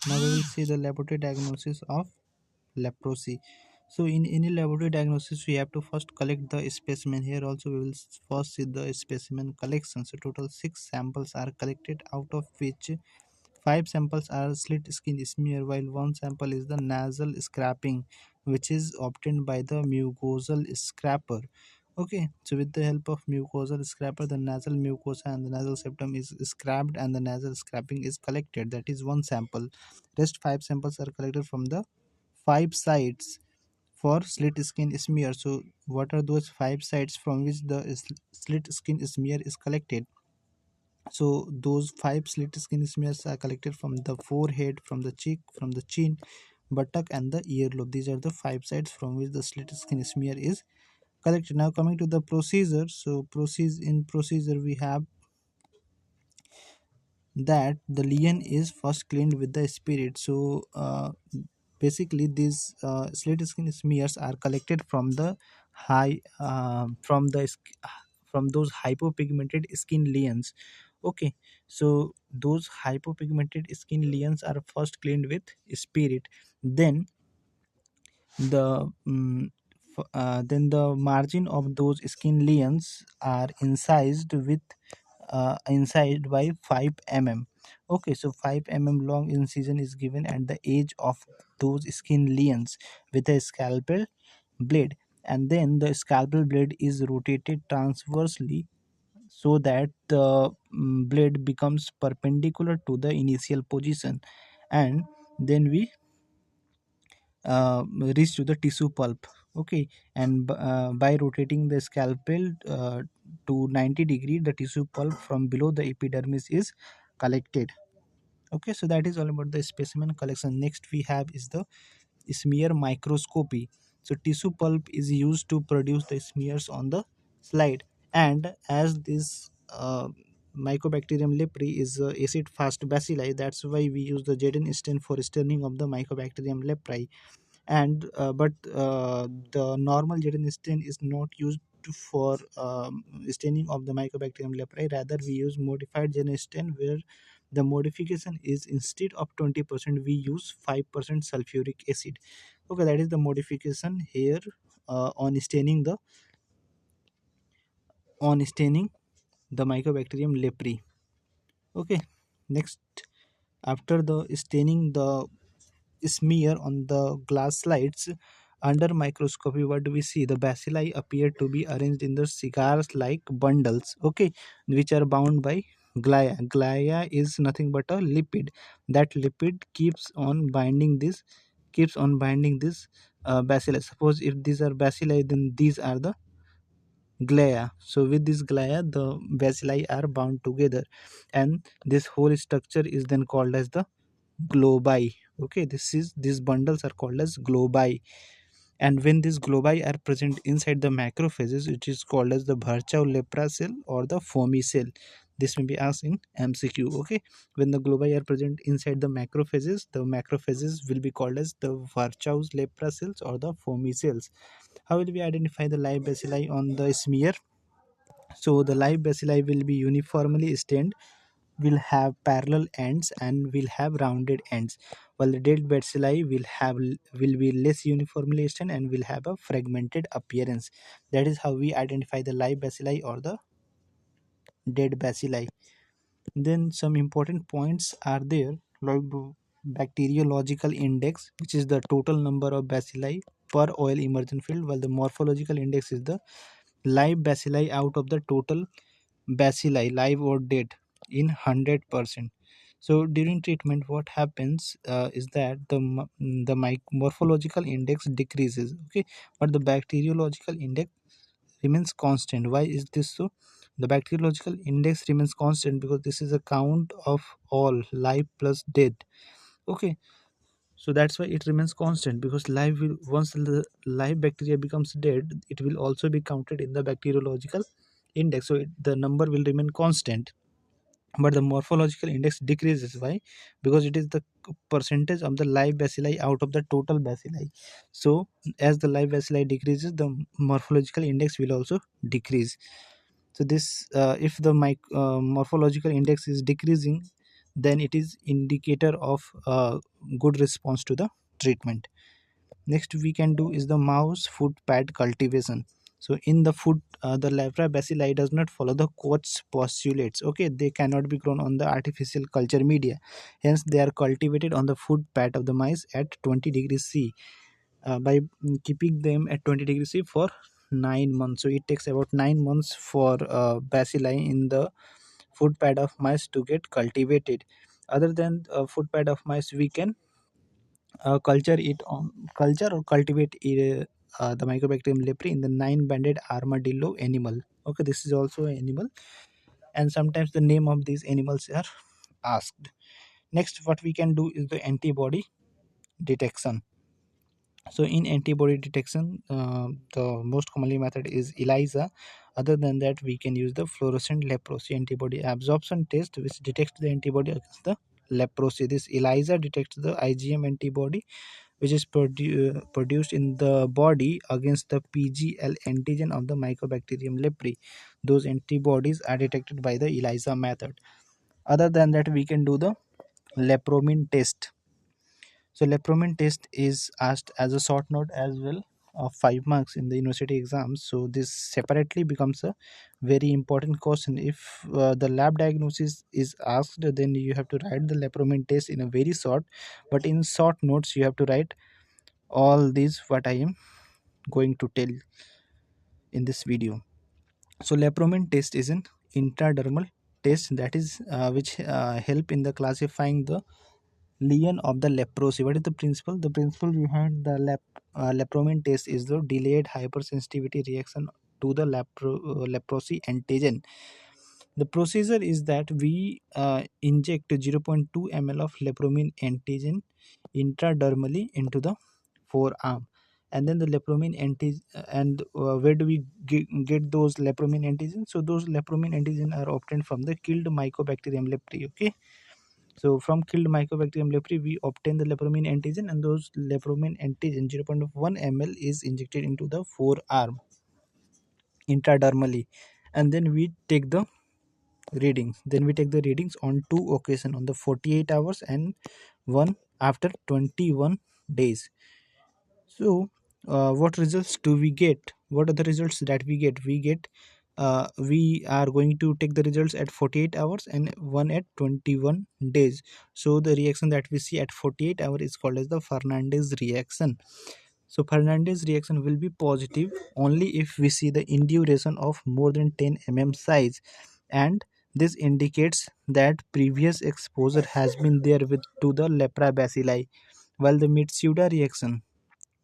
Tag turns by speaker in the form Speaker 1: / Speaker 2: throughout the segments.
Speaker 1: Now we will see the laboratory diagnosis of leprosy. So in any laboratory diagnosis, we have to first collect the specimen. Here also we will first see the specimen collection. So total 6 samples are collected, out of which 5 samples are slit skin smear, while one sample is the nasal scraping, which is obtained by the mucosal scraper. Okay, so with the help of mucosal scraper, the nasal mucosa and the nasal septum is scraped and the nasal scraping is collected. That is one sample. Rest 5 samples are collected from the 5 sites for slit skin smear. So what are those 5 sites from which the slit skin smear is collected? So those 5 slit skin smears are collected from the forehead, from the cheek, from the chin, buttock, and the earlobe. These are the 5 sites from which the slit skin smear is collected. Now coming to the procedure. So procedure we have that the lesion is first cleaned with the spirit. So basically these slit skin smears are collected from the high from those hypopigmented skin lesions. Okay, so those hypopigmented skin lesions are first cleaned with spirit. Then then the margin of those skin lesions are incised by 5 mm. Okay, so 5 mm long incision is given at the edge of those skin lesions with a scalpel blade, and then the scalpel blade is rotated transversely so that the blade becomes perpendicular to the initial position, and then we reach to the tissue pulp. Okay, and by rotating the scalpel to 90 degree, the tissue pulp from below the epidermis is collected. Okay, so that is all about the specimen collection. Next we have is the smear microscopy. So tissue pulp is used to produce the smears on the slide, and as this Mycobacterium lepri is acid fast bacilli, that's why we use the Jaden stain for staining of the Mycobacterium lepri. And the normal Jaden stain is not used for staining of the Mycobacterium leprae. Rather we use modified Jaden stain, where the modification is instead of 20% we use 5% sulfuric acid. Okay, that is the modification here on staining the Mycobacterium lepri. Okay, next, after the staining the smear on the glass slides under microscopy, what do we see? The bacilli appear to be arranged in the cigars like bundles. Okay, which are bound by glia is nothing but a lipid. That lipid keeps on binding this bacilli. Suppose if these are bacilli, then these are the glia. So with this glia the bacilli are bound together, and this whole structure is then called as the globi. Okay, these bundles are called as globi, and when these globi are present inside the macrophages, it is called as the Virchow lepra cell or the foamy cell. This may be asked in MCQ. Okay, when the globi are present inside the macrophages will be called as the Virchow's lepra cells or the foamy cells. How will we identify the live bacilli on the smear? So the live bacilli will be uniformly stained, will have parallel ends, and will have rounded ends, while the dead bacilli will be less uniformly stained and will have a fragmented appearance. That is how we identify the live bacilli or the dead bacilli. Then some important points are there, like the bacteriological index, which is the total number of bacilli per oil immersion field, while the morphological index is the live bacilli out of the total bacilli, live or dead, in 100%. So during treatment what happens is that the morphological index decreases. Okay, but the bacteriological index remains constant. Why is this so? The bacteriological index remains constant because this is a count of all live plus dead. Okay, so that's why it remains constant, because live will, once the live bacteria becomes dead, it will also be counted in the bacteriological index, so the number will remain constant. But the morphological index decreases. Why? Because it is the percentage of the live bacilli out of the total bacilli. So as the live bacilli decreases, the morphological index will also decrease. So this if the morphological index is decreasing, then it is indicator of good response to the treatment. Next we can do is the mouse foot pad cultivation. So in the foot, the lepra bacilli does not follow the Koch's postulates. Okay, they cannot be grown on the artificial culture media, hence they are cultivated on the foot pad of the mice at 20 degrees C, by keeping them at 20 degrees C for 9 months. So it takes about 9 months for bacilli in the foot pad of mice to get cultivated. Other than foot pad of mice, we can culture or cultivate the Mycobacterium leprae in the nine-banded armadillo animal. Okay, this is also an animal, and sometimes the name of these animals are asked. Next, what we can do is the antibody detection. So in antibody detection, the most commonly method is ELISA. Other than that, we can use the fluorescent leprosy antibody absorption test, which detects the antibody against the leprosy. This ELISA detects the IgM antibody, which is produced in the body against the PGL antigen of the Mycobacterium leprae. Those antibodies are detected by the ELISA method. Other than that, we can do the Lepromin test. So Lepromin test is asked as a short note as well of 5 marks in the university exams. So this separately becomes a very important question. If the lab diagnosis is asked, then you have to write the Lepromin test in a very short, but in short notes you have to write all these what I am going to tell in this video. So Lepromin test is an intradermal test that is which help in the classifying the lesion of the leprosy. What is the principle? The principle behind the lepromin test is the delayed hypersensitivity reaction to the leprosy antigen. The procedure is that we inject zero point 0.2 ml of lepromin antigen intradermally into the forearm, and then the lepromin antigen. And where do we get those lepromin antigens? So those lepromin antigen are obtained from the killed Mycobacterium leprae. Okay, so from killed Mycobacterium leprae, we obtain the lepromin antigen, and those lepromin antigen 0.1 ml is injected into the forearm intradermally, and then we take the readings. Then we take the readings on two occasions, on the 48 hours and one after 21 days. So, what results do we get? What are the results that we get? We are going to take the results at 48 hours and one at 21 days. So, the reaction that we see at 48 hours is called as the Fernandez reaction. So, Fernandez reaction will be positive only if we see the induration of more than 10 size, and this indicates that previous exposure has been there with to the lepra bacilli. While the Mitsuda reaction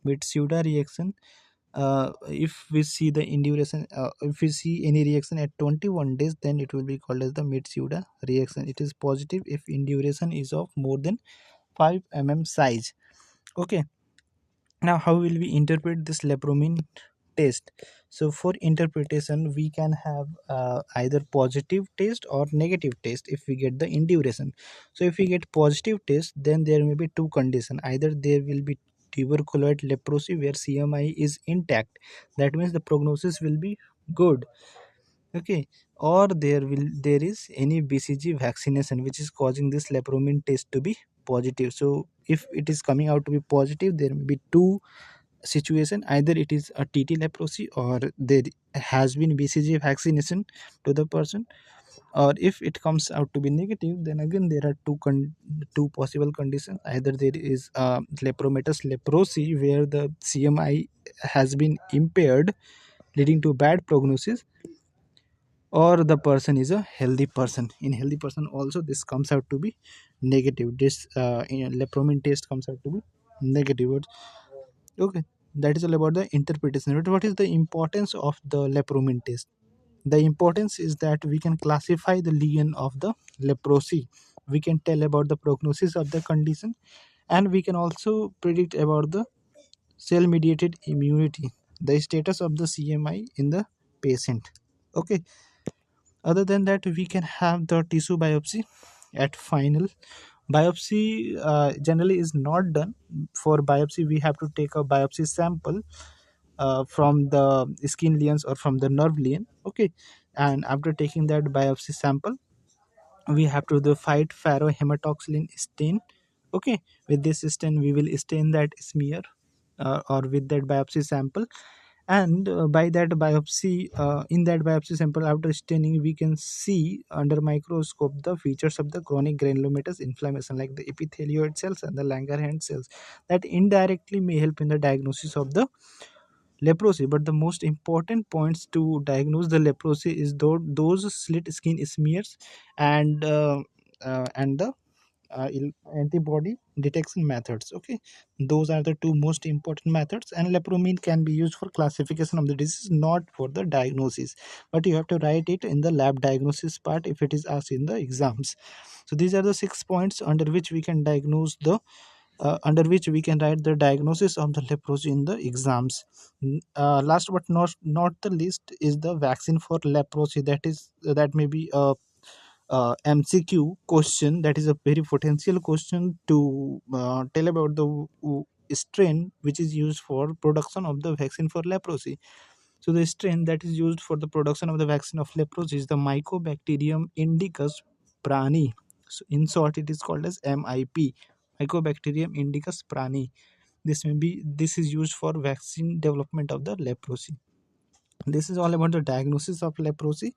Speaker 1: with Suda reaction, if we see the induration, if we see any reaction at 21 days, then it will be called as the Mitsuda reaction. It is positive if induration is of more than 5 size. Okay, now how will we interpret this lepromin test? So for interpretation, we can have either positive test or negative test if we get the induration. So if we get positive test, then there may be two conditions: either there will be tuberculoid leprosy where CMI is intact, that means the prognosis will be good. Okay, or there is any BCG vaccination which is causing this lepromin test to be positive. So if it is coming out to be positive, there may be two situation: either it is a TT leprosy or there has been BCG vaccination to the person. Or if it comes out to be negative, then again there are two possible conditions: either there is lepromatous leprosy where the CMI has been impaired leading to bad prognosis, or the person is a healthy person. In healthy person also this comes out to be negative. This lepromin test comes out to be negative. Okay, that is all about the interpretation. But what is the importance of the lepromin test? The importance is that we can classify the lesion of the leprosy, we can tell about the prognosis of the condition, and we can also predict about the cell mediated immunity, the status of the CMI in the patient. Okay, other than that, we can have the tissue biopsy at final. Biopsy generally is not done. For biopsy, we have to take a biopsy sample from the skin lesions or from the nerve lesion. Okay, and after taking that biopsy sample, we have to the fight ferrohematoxylin stain. Okay, with this stain we will stain that smear, or with that biopsy sample. And by that biopsy, in that biopsy sample, after staining, we can see under microscope the features of the chronic granulomatous inflammation, like the epithelioid cells and the Langerhans cells, that indirectly may help in the diagnosis of the leprosy. But the most important points to diagnose the leprosy is those slit skin smears, and the antibody detection methods. Okay, those are the two most important methods, and lepromin can be used for classification of the disease, not for the diagnosis, but you have to write it in the lab diagnosis part if it is asked in the exams. So these are the 6 points under which we can diagnose the under which we can write the diagnosis of the leprosy in the exams. Last but not the least is the vaccine for leprosy. That may be a MCQ question, that is a very potential question to tell about the strain which is used for production of the vaccine for leprosy. So the strain that is used for the production of the vaccine of leprosy is the Mycobacterium indicus prani. So in short, it is called as MIP, Mycobacterium indicus prani. This is used for vaccine development of the leprosy. This is all about the diagnosis of leprosy.